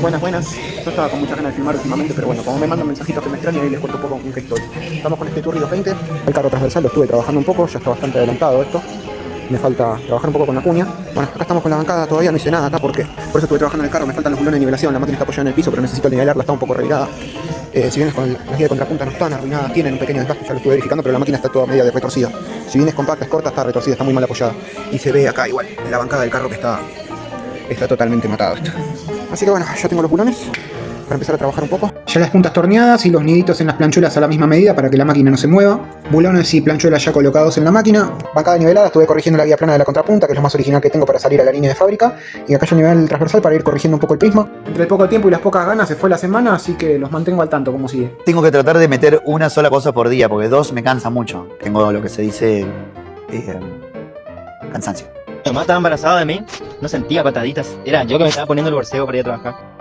Buenas, buenas. Yo estaba con muchas ganas de filmar últimamente, pero bueno, como me mandan mensajitos que me extrañan, ahí les cuento un poco en qué estoy. Estamos con este Turri 220. El carro transversal lo estuve trabajando un poco, ya está bastante adelantado esto. Me falta trabajar un poco con la cuña. Bueno, acá estamos con la bancada, todavía no hice nada acá porque por eso estuve trabajando en el carro, me faltan los bulones de nivelación, la máquina está apoyada en el piso, pero necesito nivelarla, está un poco revirada. Si vienes con las guías de contrapunta no están arruinadas, tienen un pequeño desgaste, ya lo estuve verificando, pero la máquina está toda media de retorcida. Si vienes compacta, es corta, está retorcida, está muy mal apoyada. Y se ve acá igual, en la bancada del carro que está totalmente matado esto. Así que bueno, ya tengo los bulones para empezar a trabajar un poco. Ya las puntas torneadas y los niditos en las planchuelas a la misma medida para que la máquina no se mueva. Bulones y planchuelas ya colocados en la máquina. Bancada nivelada, estuve corrigiendo la guía plana de la contrapunta, que es lo más original que tengo para salir a la línea de fábrica. Y acá ya nivelé el transversal para ir corrigiendo un poco el prisma. Entre el poco tiempo y las pocas ganas se fue la semana, así que los mantengo al tanto como sigue. Tengo que tratar de meter una sola cosa por día, porque dos me cansa mucho. Tengo lo que se dice cansancio. Mi mamá estaba embarazada de mí, no sentía pataditas. Era yo que me estaba poniendo el borseo para ir a trabajar.